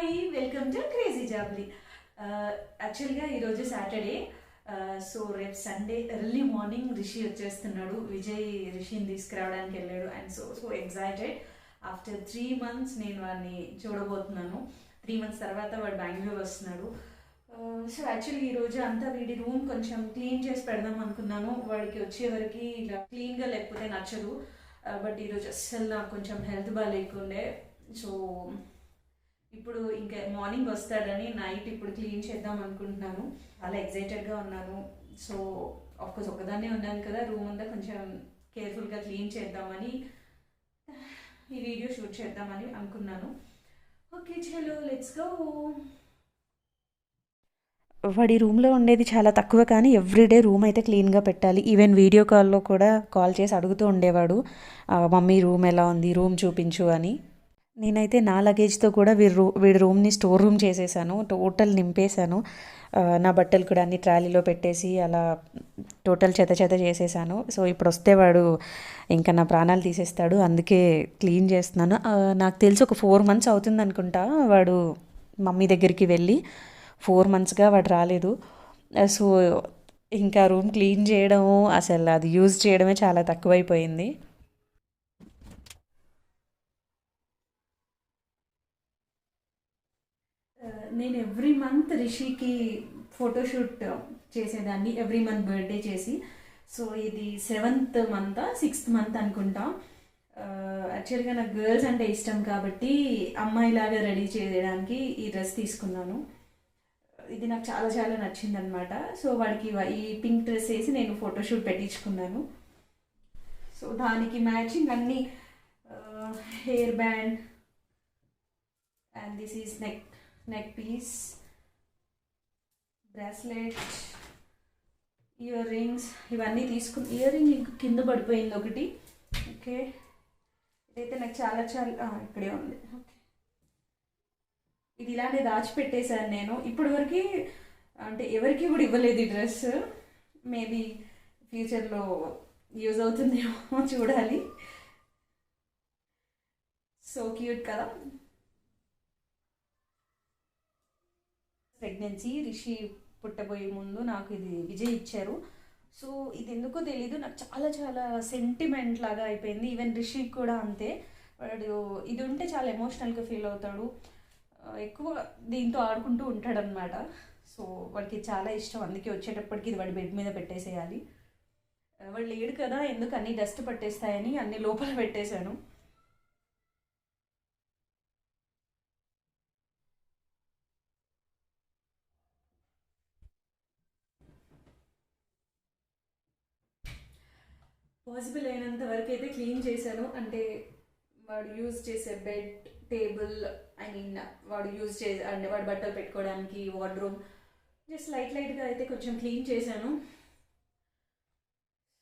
Hi welcome to crazy జాబ్లీ. యాక్చువల్గా ఈరోజు సాటర్డే, సో రేపు సండే ఎర్లీ మార్నింగ్ రిషి వచ్చేస్తున్నాడు. విజయ్ రిషిని తీసుకురావడానికి వెళ్ళాడు. And so so excited. After 3 months నేను వాడిని చూడబోతున్నాను. 3 months తర్వాత వాడు బెంగళూరు వస్తున్నాడు. సో యాక్చువల్లీ ఈరోజు అంతా వీడి రూమ్ కొంచెం క్లీన్ చేసి పెడదాం అనుకున్నాను. వాడికి వచ్చేవరకు ఇలా క్లీన్గా లేకపోతే నచ్చదు. బట్ ఈరోజు అస్సలు నాకు కొంచెం హెల్త్ బాగాలేకుండే. సో ఇప్పుడు ఇంకా మార్నింగ్ వస్తాడని నైట్ ఇప్పుడు క్లీన్ చేద్దాం అనుకుంటున్నాను. చాలా ఎగ్జైటెడ్గా ఉన్నాను. సో ఆఫ్కోర్స్ ఒక్కదాన్నే ఉన్నాను కదా, రూమ్ అంతా కొంచెం కేర్ఫుల్గా క్లీన్ చేద్దామని ఈ వీడియో షూట్ చేద్దామని అనుకున్నాను. ఓకే చలో లెట్స్ గో. వాడి రూమ్లో ఉండేది చాలా తక్కువ, కానీ ఎవ్రీడే రూమ్ అయితే క్లీన్గా పెట్టాలి. ఈవెన్ వీడియో కాల్లో కూడా కాల్ చేసి అడుగుతూ ఉండేవాడు, మమ్మీ రూమ్ ఎలా ఉంది, రూమ్ చూపించు అని. నేనైతే నా లగేజ్తో కూడా వీడి రూమ్ని స్టోర్ రూమ్ చేసేసాను, టోటల్ నింపేశాను. నా బట్టలు కూడా అన్ని ట్రాలీలో పెట్టేసి అలా టోటల్ చెత్త చెత్త చేసేసాను. సో ఇప్పుడు వస్తే వాడు ఇంకా నా ప్రాణాలు తీసేస్తాడు, అందుకే క్లీన్ చేస్తున్నాను. నాకు తెలిసి ఒక 4 months అవుతుంది అనుకుంటా వాడు మమ్మీ దగ్గరికి వెళ్ళి. 4 monthsగా వాడు రాలేదు. సో ఇంకా రూమ్ క్లీన్ చేయడం, అసలు అది యూజ్ చేయడమే చాలా తక్కువైపోయింది. నేను ఎవ్రీ మంత్ రిషికి ఫోటోషూట్ చేసేదాన్ని, ఎవ్రీ మంత్ బర్త్డే చేసి. సో ఇది 7th month 6th month అనుకుంటా. యాక్చువల్గా నాకు గర్ల్స్ అంటే ఇష్టం కాబట్టి అమ్మాయిలాగా రెడీ చేయడానికి ఈ డ్రెస్ తీసుకున్నాను. ఇది నాకు చాలా చాలా నచ్చింది అనమాట. సో వాడికి ఈ పింక్ డ్రెస్ వేసి నేను ఫోటోషూట్ పెట్టించుకున్నాను. సో దానికి మ్యాచింగ్ అన్ని hair band and this is neck piece, bracelet, ear rings ఇవన్నీ తీసుకుని. ఇయర్ రింగ్ కింద పడిపోయింది ఒకటి. ఓకే ఇదైతే నాకు చాలా చాలా ఇక్కడే ఉంది. ఓకే ఇది ఇలానే దాచిపెట్టేశాను నేను. ఇప్పటివరకు అంటే ఎవరికి కూడా ఇవ్వలేదు ఈ డ్రెస్. మేబీ ఫ్యూచర్లో యూజ్ అవుతుందేమో చూడాలి. సో క్యూట్ కదా. ప్రెగ్నెన్సీ రిషి పుట్టబోయే ముందు నాకు ఇది విజయ్ ఇచ్చారు. సో ఇది ఎందుకో తెలీదు, నాకు చాలా చాలా సెంటిమెంట్ లాగా అయిపోయింది. ఈవెన్ రిషికి కూడా అంతే. వాడు ఇది ఉంటే చాలా ఎమోషనల్గా ఫీల్ అవుతాడు, ఎక్కువ దీంతో ఆడుకుంటూ ఉంటాడనమాట. సో వాడికి చాలా ఇష్టం, అందుకే వచ్చేటప్పటికి ఇది వాడి బెడ్ మీద పెట్టేసేయాలి. వాడు లేడు కదా, ఎందుకు అన్ని డస్ట్ పట్టేస్తాయని అన్ని లోపల పెట్టేశాను. పాసిబుల్ అయినంత వరకు అయితే క్లీన్ చేశాను. అంటే వాడు యూజ్ చేసే బెడ్, టేబుల్, ఐ మీన్ వాడు యూజ్ చేసే అంటే వాడు బట్టలు పెట్టుకోవడానికి వార్డ్రూమ్ జస్ట్ లైట్గా అయితే కొంచెం క్లీన్ చేశాను.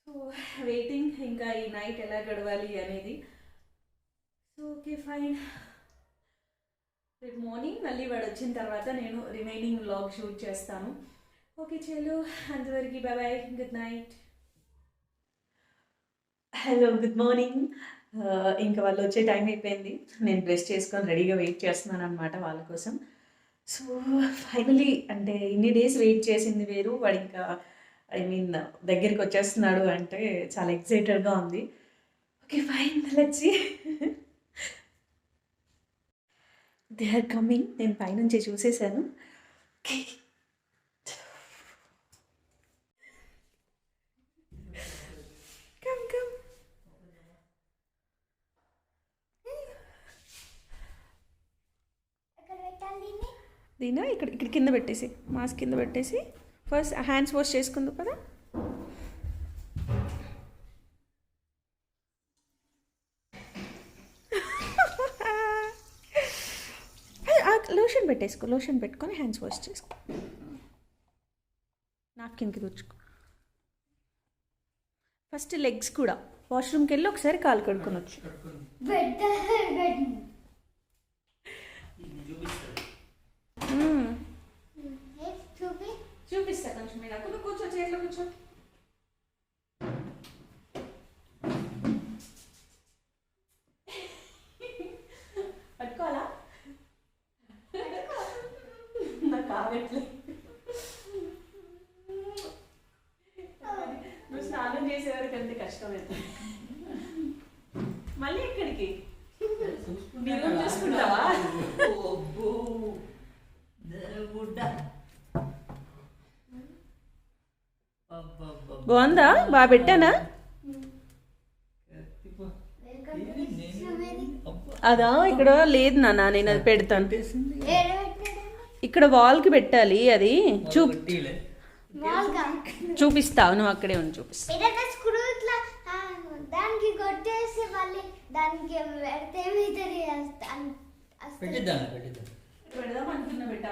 సో వెయిటింగ్ ఇంకా ఈ నైట్ ఎలా గడవాలి అనేది. So okay fine. రేపు మార్నింగ్ మళ్ళీ వాడు వచ్చిన తర్వాత నేను రిమైనింగ్ వ్లాగ్ షూట్ చేస్తాను. ఓకే చలో, అంతవరకు bye bye, good night. Hello good morning. ఇంకా వాళ్ళు వచ్చే టైం అయిపోయింది. నేను డ్రెస్ చేసుకొని రెడీగా వెయిట్ చేస్తున్నాను అనమాట వాళ్ళ కోసం. సో ఫైనలీ అంటే ఇన్ని డేస్ వెయిట్ చేసింది వేరు, వాడు ఇంకా ఐ మీన్ దగ్గరికి వచ్చేస్తున్నాడు అంటే చాలా ఎక్సైటెడ్గా ఉంది. Okay fine let's see. They are coming. నేను పైనుంచి చూసేసాను. ఓకే దీని ఇక్కడ ఇక్కడ కింద పెట్టేసి, మాస్క్ కింద పెట్టేసి ఫస్ట్ హ్యాండ్స్ వాష్ చేసుకుందు కదా. లోషన్ పెట్టేసుకో, లోషన్ పెట్టుకొని హ్యాండ్స్ వాష్ చేసుకో, నాప్కిన్కి తుడుచుకో. ఫస్ట్ లెగ్స్ కూడా వాష్రూమ్కి వెళ్ళి ఒకసారి కాలు కడుక్కొని వచ్చు. చూపిస్తా కొంచెం మీద కూర్చో, చైర్లో కూర్చో. పట్టుకోవాలా? ఆగట్లేదు. నువ్వు స్నానం చేసే వరకు అంతే కష్టమవుతుంది. మళ్ళీ ఎక్కడికి మీరు చూసుకుంటావా? బాగుందా? బాగా పెట్టానా? అదా ఇక్కడ లేదు నాన్న, నేను అది పెడతాను. ఇక్కడ వాల్కి పెట్టాలి. అది చూపిస్తావు, నువ్వు అక్కడే ఉండి చూపిస్తా. దానికి కొట్టేసి మళ్ళీ దానికి పెడదాం అనుకున్నా బెట్ట.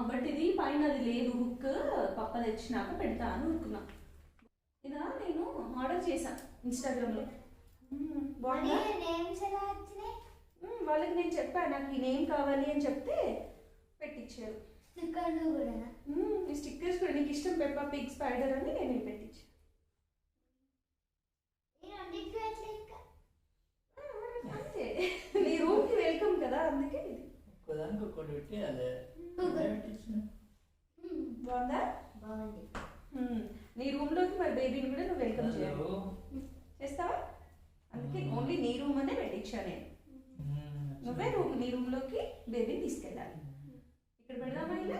బట్ ఇది పైన అది లేదు, హుక్ పప్ప తెచ్చినాక పెడతాను అనుకున్నా. ఇదా నేను ఆర్డర్ చేశాను ఇన్స్టాగ్రామ్లో. వాళ్ళకి నేను చెప్పాను నాకు ఈ నేమ్ కావాలి అని చెప్తే పెట్టించారు. ఈ స్టిక్కర్స్ కూడా నీకు ఇష్టం పెప్పా పిగ్ స్పైడర్ అని నేను పెట్టించాను. అంతే, నీ రూమ్కి వెల్కమ్ కదా, అందుకే బాగుందా? బాగుంది. నీ రూమ్లోకి మరి బేబీని కూడా నువ్వు వెల్కమ్ చేయాలి. చేస్తావా? అందుకే ఓన్లీ నీ రూమ్ అనే పెట్టించా నేను. నువ్వే నీ రూమ్లోకి బేబీని తీసుకెళ్ళాలి. ఇక్కడ పెడదామా? ఇలా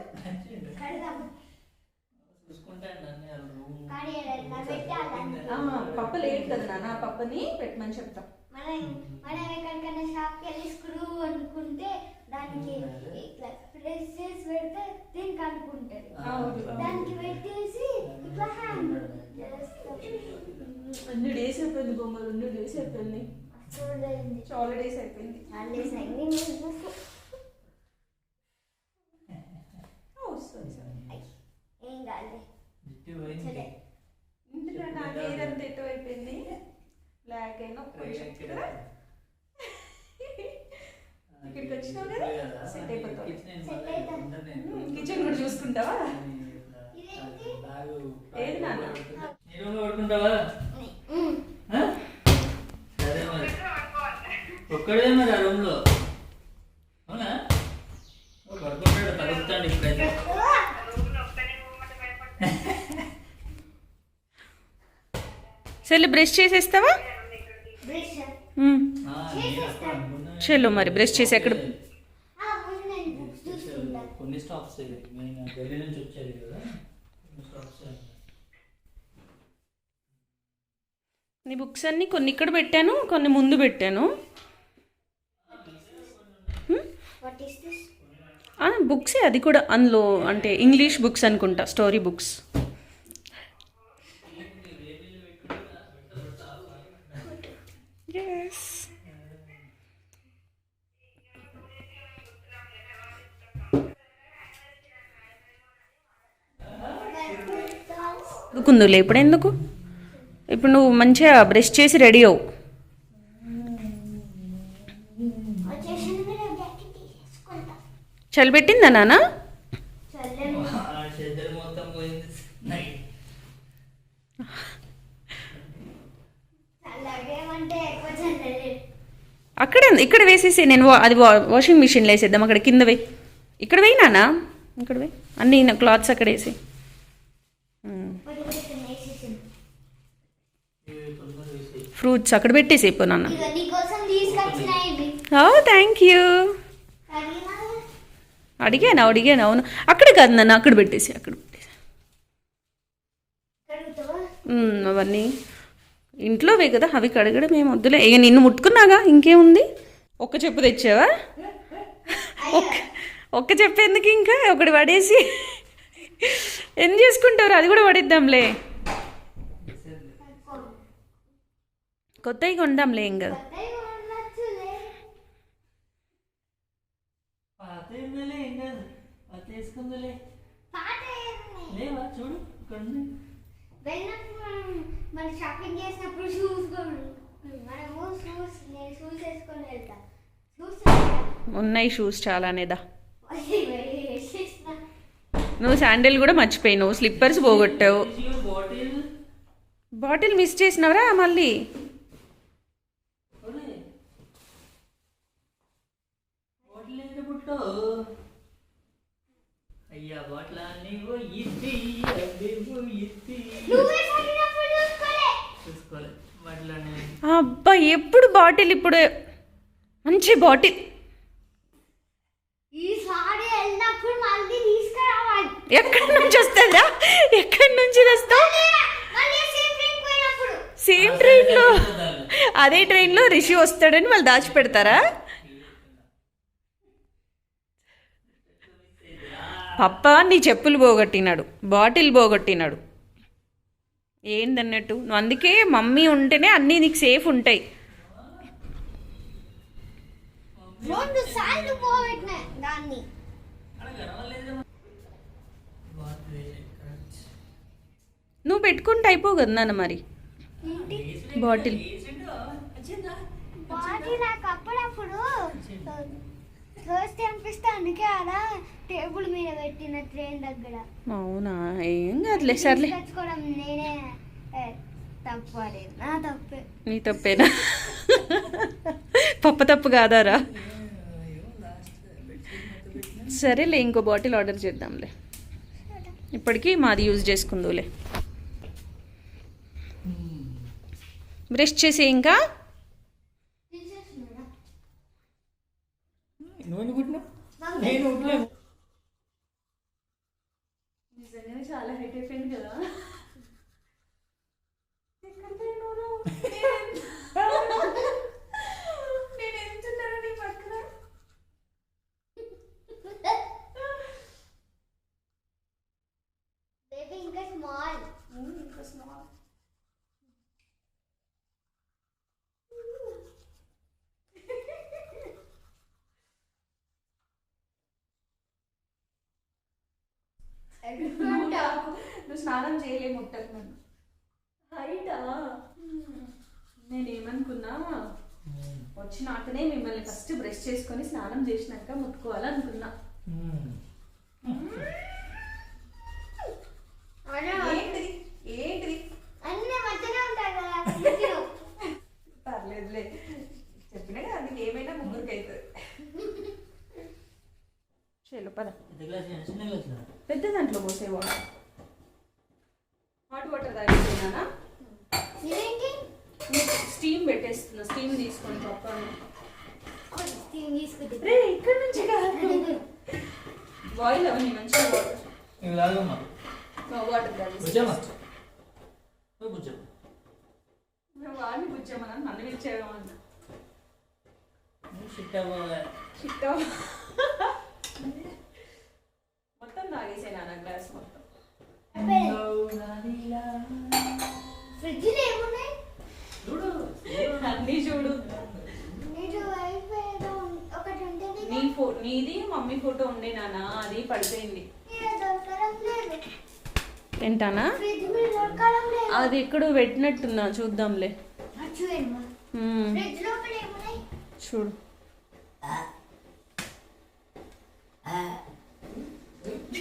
పప్ప లేట్ కదా నాన్న, పప్పని పెట్టమని చెప్తాం. మనం ఎక్కడికైనా షాప్కి వెళ్ళి స్క్రూ అనుకుంటే దానికి ఇట్లా ప్రెస్ చేసి పెడితే దీనికి అనుకుంటుంది. దానికి పెట్టేసి ఇట్లా హ్యాండ్ అన్ని డేస్ అయిపోయింది బొమ్మ, 2 డేస్ అయిపోయింది. చాలా డేస్ అయిపోయింది. ఏం కాదు. ఇంటిలో నాకు ఏదంతా ఎటు అయిపోయింది, బ్లాక్ అయినా ఇక్కడికి వచ్చినావు కదా, సెట్ అయిపోతావు. కిచెన్ కూడా చూసుకుంటావా? ఏది నాన్న? సరే మరి ఒక్కడే మరి ఆ రూమ్ లో. అవునా? పడుకుంటాడు, తగ్గుతాడు ఇప్పుడైతే. సరే బ్రష్ చేసేస్తావా? చలో మరి బ్రష్ చేసి ఎక్కడ కొన్ని స్టాప్స్ ఢిల్లీ నుంచి వచ్చారు కదా, కొన్ని స్టాప్స్. నీ బుక్స్ అన్నీ కొన్ని ఇక్కడ పెట్టాను, కొన్ని ముందు పెట్టాను. బుక్సే అది కూడా అందులో, అంటే ఇంగ్లీష్ బుక్స్ అనుకుంటా, స్టోరీ బుక్స్. ఎస్, కుందులే ఇప్పుడు ఎందుకు. ఇప్పుడు నువ్వు మంచిగా బ్రష్ చేసి రెడీ అవు. చలి పెట్టిందా నాన్న? అక్కడే ఇక్కడ వేసేసి నేను అది వాషింగ్ మిషన్లో వేసేద్దాం. అక్కడ కింద వేయి, ఇక్కడ వేయి నాన్న, ఇక్కడ వేయి అన్నీ క్లాత్స్ అక్కడ వేసి. ఫ్రూట్స్ అక్కడ పెట్టేసి అయిపో నాన్న. Thank you. అడిగాను అవును. అక్కడ కాదు నాన్న, అక్కడ పెట్టేసి అవన్నీ ఇంట్లోవే కదా, అవి కడగడం ఏం వద్దులే. ఇక నిన్ను ముట్టుకున్నాగా, ఇంకేముంది. ఒక్క చెప్పు తెచ్చావా? ఒక్క చెప్పు ఎందుకు, ఇంకా ఒకటి పడేసి ఏం చేసుకుంటారు? అది కూడా పడేద్దాంలే, కొత్తవి కొందాంలే. ఇంకా షాపింగ్ చేసినప్పుడు షూస్ మనము షూస్ వేసుకొని వెళ్తాం. ఉన్నాయి షూస్ చాలానేదా. నువ్వు శాండిల్ కూడా మర్చిపోయినావు, స్లిప్పర్స్ పోగొట్టావు. బాటిల్ మిస్ చేసినవరా మళ్ళీ? అబ్బా ఎప్పుడు బాటిల్, ఇప్పుడు మంచి బాటిల్. ఈసారి వెళ్ళినప్పుడు మళ్ళీ తీసుకురావాలి. ఎక్కడి నుంచి వస్తుందా? ఎక్కడి నుంచి తెస్తావు? మళ్ళీ సేమ్ ట్రైన్ పోయినప్పుడు. సేమ్ ట్రైన్లో, అదే ట్రైన్లో రిషి వస్తాడని వాళ్ళు దాచిపెడతారా? పప్ప నీ చెప్పులు పోగొట్టినాడు, బాటిల్ పోగొట్టినాడు. ఏందన్నట్టు నువ్వు, అందుకే మమ్మీ ఉంటేనే అన్నీ నీకు సేఫ్ ఉంటాయి. 2 సార్లు పోగొట్టిన దాన్ని. నువ్వు పెట్టుకుంటే అయిపో కదా నాన్న మరి బాటిల్. బాడీ నాకు అప్పుడప్పుడు థర్స్డే అనిపిస్తే, అందుకే అలా టేబుల్ మీద పెట్టిన ట్రైన్ దగ్గర. అవునా, ఏం కాదులే, సర్లే. తెచ్చుకోవడం నేనే తప్పలేదు, నా తప్పే. నీ తప్పేనా? పప్ప తప్పు కాదారా? సరేలే, ఇంకో బాటిల్ ఆర్డర్ చేద్దాంలే. ఇప్పటికీ మాది యూజ్ చేసుకుందులే. బ్రష్ చేసి ఇంకా నిజంగానే చాలా హైట్ అయిపోయింది కదా. నేను ఎంతున్నాను నీ పక్కన. బేబీ ఇంకా స్మాల్. ఇంకా స్మాల్. నువ్వు స్నానం చేయలే ముట్టకు నన్ను. హైటా? నేనేమనుకున్నా, వచ్చినాకనే మిమ్మల్ని ఫస్ట్ బ్రష్ చేసుకొని స్నానం చేసినాక ముట్టుకోవాలనుకున్నా. ఏంటిది ఏంటిది? అన్నీ మధ్యలో ఉంటాయి కదా. పర్లేదులే, చెప్పినా కదా అది ఏమైనా ముగ్గురికి అవుతుంది. చెల్లు పద. పెద్ద దాంట్లో పోసే వాటర్, హాట్ వాటర్ తాగిపోయినా. ఇదేంటి? స్టీమ్ పెట్టేస్తున్నా, స్టీమ్ తీసుకొని పప్పాను. తీసుకుంటే రే ఇక్కడ నుంచి కాదు, బాయిల్ అవన్నీ మంచిగా వాటర్ తాగి వాడిని కూర్చోమన్నా నన్ను పిలిచేయమన్నా. మొత్తం తాగేసాను నా గ్లాస్ మొత్తం. ఫ్రిడ్జ్ ఏమున్నాయి చూడు, అన్నీ చూడు. నీకు వైఫై ఏదో ఒకటి ఉంటుంది. నీది మమ్మీ ఫోటో ఉండే నాన్న, అది పడిపోయింది. దొరకడం లేదు. ఏంటానా? ఫ్రిడ్జ్ మీద దొరకడం లేదు. అది ఎక్కడో పెట్టినట్టున్నా, చూద్దాంలే. చూడమ్మా, ఫ్రిడ్జ్ లోపల ఏమున్నాయి చూడు.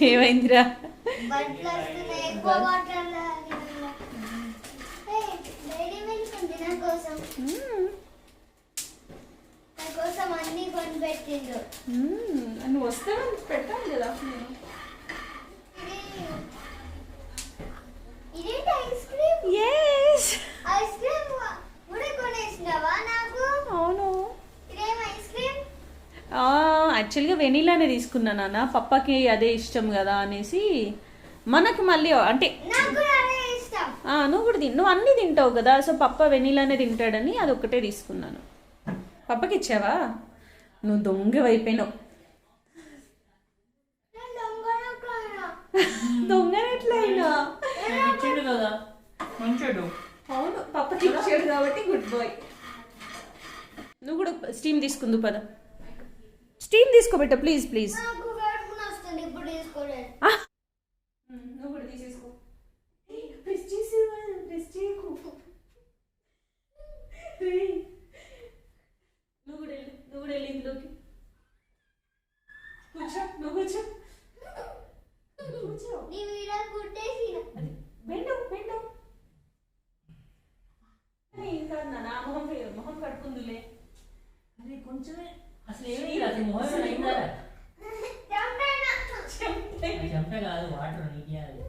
ఏమైందిరా? బట్టలు వస్తున్నాయి ఎక్కువ వాటర్. డైరీ మిల్క్ ఉంది నా కోసం. నా కోసం అన్ని కొని పెట్టిండు. నువ్వు వస్తాను పెట్టాలి కదా. ఇదేంటి ice cream? Yes, ice cream కూడా కొనేసినావా నాకు? అవును. ఇదేం ఐస్ క్రీమ్? యాక్చువల్గా వెనీలానే తీసుకున్నా నాన్న, పప్పకి అదే ఇష్టం కదా అనేసి. మనకు మళ్ళీ అంటే నాకు కూడా అదే ఇష్టం. నువ్వు కూడా నువ్వు అన్నీ తింటావు కదా, సో పప్ప వెనీలానే తింటాడని అది ఒక్కటే తీసుకున్నాను. పప్పకి ఇచ్చావా? నువ్వు దొంగవైపోయినావు. నేను దొంగనట్లయినా. దొంగనెట్లయినా? కదా మంచాడు. అవును, పప్పకి ఇచ్చాడు కాబట్టి గుడ్ బాయ్. నువ్వు కూడా స్టీమ్ తీసుకుందు పద. స్టీమ్ తీసుకోబెట్ట ప్లీజ్ ప్లీజ్. నాకు కడుపున వస్తుంది ఇప్పుడు తీసుకోలేదు. నువ్వు కూడా తీసేసుకో. ప్రెస్ చేసి ప్రెస్ చేయకు. నువ్వు కూడా వెళ్ళి ఇందులోకి కూర్చో. నువ్వు కూర్చో. కూర్చో. నీ వీడియో కుట్టేసిన. బెండు బెండు. ఇంకా నా మొహం కట్టుకుందులే. అరే కొంచెమే, అసలు ఏమైంది? అసలు మొహం అయిందా? చంపే కాదు, వాటర్ నీకేయాలి.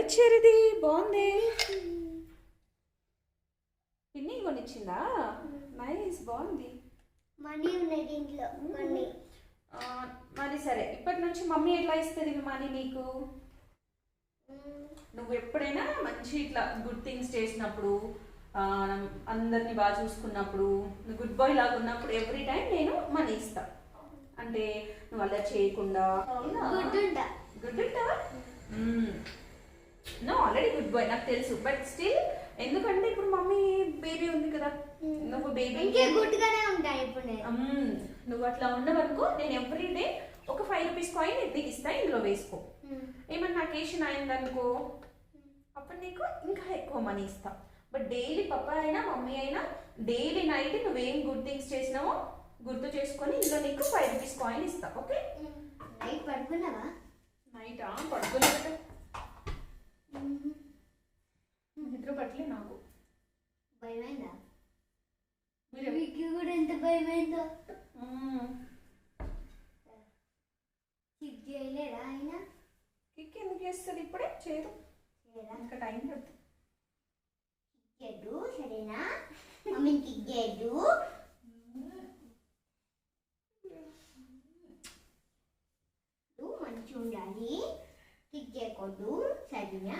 ఎవరిచ్చారు ఇది? బాగుంది. పిన్ని కొనిచ్చిందా? నైస్, బాగుంది. మనీ ఉన్నాయి దీంట్లో కొన్ని. మరి సరే, ఇప్పటి నుంచి మమ్మీ ఎట్లా ఇస్తుంది మనీ నీకు? నువ్వు ఎప్పుడైనా మంచి ఇట్లా గుడ్ థింగ్స్ చేసినప్పుడు, అందరినీ బాగా చూసుకున్నప్పుడు, గుడ్ బాయ్ లాగా ఉన్నప్పుడు ఎవ్రీ టైం నేను మనీ ఇస్తా. అంటే నువ్వు అలా చేయకుండా గుడ్ ఉంటావా? నో, ఆల్రెడీ గుడ్ బాయ్ నాకు తెలుసు. బట్ స్టిల్, ఎందుకంటే ఇప్పుడు మమ్మీ బేబీ ఉంది కదా, నువ్వు బేబీ గుడ్ గానే ఉంటాయి. ఇప్పుడు నువ్వు అట్లా ఉండవనుకో, నేను ఎవ్రీ డే ఒక 5 రూపీస్ కాయిన్ నీకు ఇస్తా, ఇందులో వేసుకో. ఏమన్నా అకేషన్ అయిందనుకో, అప్పుడు నీకు ఇంకా ఎక్కువ మనీ ఇస్తా. బట్ డైలీ పప్పా అయినా మమ్మీ అయినా డైలీ నైట్ నువ్వేం గుడ్ థింగ్స్ చేసినావో గుర్తు చేసుకొని ఇందులో నీకు 5 రూపీస్ కాయిన్ ఇస్తా. ఓకే? నైట్ పడుకున్నావా? నైటా? పడుకోలేదు. నిద్ర పట్టలే నాకు. భయమైందా? మీకు కూడా ఎంత భయమైందో. కిక్ చేయలేదా ఆయన? కిక్ ఎందుకు చేస్తుంది? ఇప్పుడే చేయదు, ఇంకా టైం పడుతుంది. కిక్ చేయద్దు, సరేనా? మమ్మీని కిక్ చేయద్దు. మంచిగా ఉండాలి, కిక్ చేయకూడదు, సరేనా?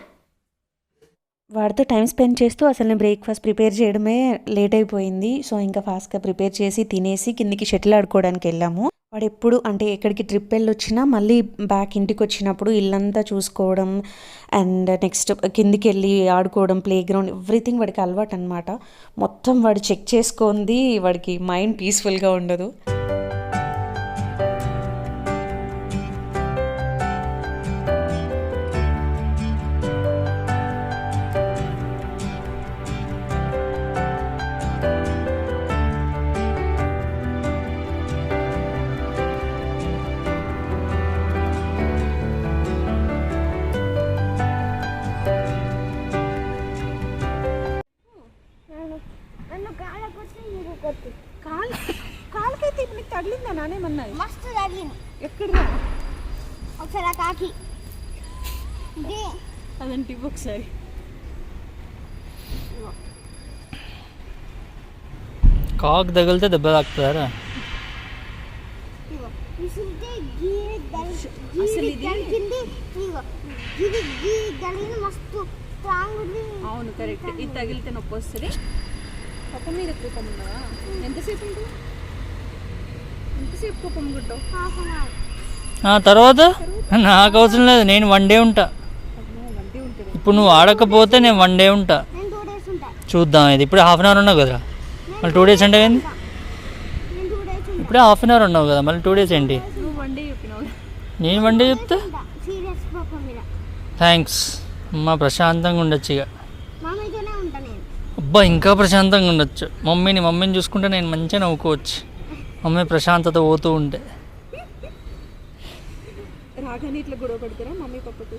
వాడితో టైం స్పెండ్ చేస్తూ అసలు నేను బ్రేక్ఫాస్ట్ ప్రిపేర్ చేయడమే లేట్ అయిపోయింది. సో ఇంకా ఫాస్ట్గా ప్రిపేర్ చేసి తినేసి కిందికి షటిల్ ఆడుకోవడానికి వెళ్ళాము. వాడు ఎప్పుడు అంటే ఎక్కడికి ట్రిప్ వెళ్ళి వచ్చినా మళ్ళీ బ్యాక్ ఇంటికి వచ్చినప్పుడు ఇల్లంతా చూసుకోవడం అండ్ నెక్స్ట్ కిందికి వెళ్ళి ఆడుకోవడం, ప్లే గ్రౌండ్, ఎవ్రీథింగ్ వాడికి అలవాటు అనమాట. మొత్తం వాడు చెక్ చేసుకుంది, వాడికి మైండ్ పీస్ఫుల్గా ఉండదు. కాళ్ళకైతే ఇప్పుడు నీకు తగిలిందా? నానేమన్నా మస్తు తగిలింది. ఎక్కడ? ఒకసారి కాకి అదంటే ఒకసారి కాకు తగిలితే దెబ్బ తాకుతారా? అవును, కరెక్ట్. ఇది తగిలితే నొప్పి వస్తుంది. కోపం మీద కోపం ఉన్నావా? ఎంతసేపు ఉంటుంది? ఎంతసేపు కోపం గుడ్డావు? తర్వాత నాకు అవసరం లేదు, నేను 1 డే ఉంటా. ఇప్పుడు నువ్వు ఆడకపోతే నేను 1 డే ఉంటా. చూద్దాం. ఇది ఇప్పుడు ½ అవర్ ఉన్నావు కదా, మళ్ళీ 2 డేస్ అంటే ఏంది? ఇప్పుడే ½ అవర్ ఉన్నావు కదా, మళ్ళీ 2 డేస్ ఏంటి? నేను 1 డే చెప్తా. థ్యాంక్స్ అమ్మ, ప్రశాంతంగా ఉండొచ్చు ఇక. అబ్బా, ఇంకా ప్రశాంతంగా ఉండొచ్చు. మమ్మీని చూసుకుంటే నేను మంచిగా నవ్వుకోవచ్చు. మమ్మీ ప్రశాంతత పోతూ ఉంటే. రాగానే ఇట్లా గొడవ పడతారా మమ్మీ పప్పతో?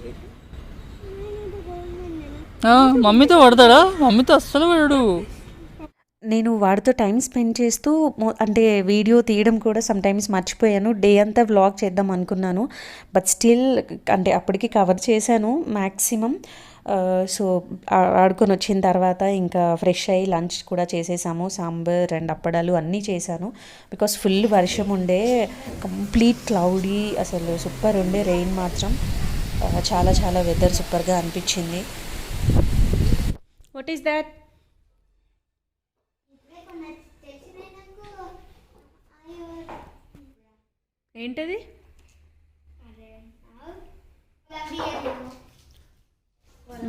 మమ్మీతో పడతాడా? మమ్మీతో అస్సలు పడడు. నేను వాడితో టైం స్పెండ్ చేస్తూ అంటే వీడియో తీయడం కూడా సమ్టైమ్స్ మర్చిపోయాను. డే అంతా వ్లాగ్ చేద్దాం అనుకున్నాను, బట్ స్టిల్ అంటే అప్పటికి కవర్ చేశాను మ్యాక్సిమం. సో ఆడుకొని వచ్చిన తర్వాత ఇంకా ఫ్రెష్ అయ్యి లంచ్ కూడా చేసేసాము. సాంబార్ అండ్ అప్పడాలు అన్నీ చేశాను. బికాస్ ఫుల్ వర్షం ఉండే, కంప్లీట్ క్లౌడీ, అసలు సూపర్ ఉండే. రెయిన్ మాత్రం చాలా చాలా వెదర్ సూపర్గా అనిపించింది. What is that? ఏంటది?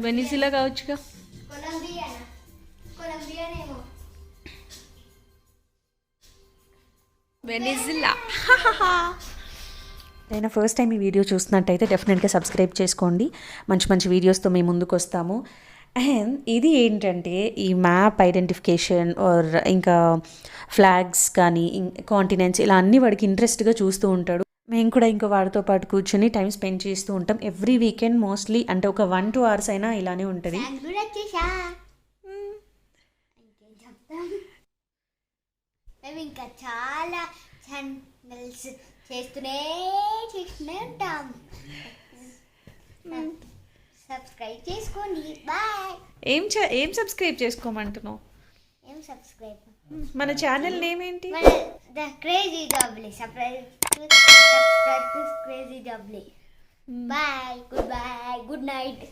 వెనిజిలా కావచ్చుగా. వెనిజిలా. నేను ఫస్ట్ టైం ఈ వీడియో చూస్తున్నట్టయితే డెఫినెట్గా సబ్స్క్రైబ్ చేసుకోండి. మంచి మంచి వీడియోస్తో మేము ముందుకు వస్తాము. అండ్ ఇది ఏంటంటే ఈ మ్యాప్ ఐడెంటిఫికేషన్ ఆర్ ఇంకా ఫ్లాగ్స్ కానీ కాంటినెంట్స్ ఇలా అన్నీ వాడికి ఇంట్రెస్ట్గా చూస్తూ ఉంటాడు. మేము కూడా ఇంకా వాడితో పాటు కూర్చొని టైం స్పెండ్ చేస్తూ ఉంటాం. ఎవ్రీ వీకెండ్ మోస్ట్లీ అంటే ఒక 1-2 అవర్స్ అయినా ఇలానే ఉంటుంది. మేము ఇంకా చాలా ఛానల్స్ చేస్తూనే ఉంటాం. సబ్స్క్రైబ్ చేసుకోండి. బాయ్. ఏం సబ్స్క్రైబ్ చేసుకోమంటున్నావు? ఏం సబ్స్క్రైబ్? మన ఛానల్ నేమ్ ఏంటి? మన the crazy Dubly. Subscribe to crazy Dubly. Bye. Good night.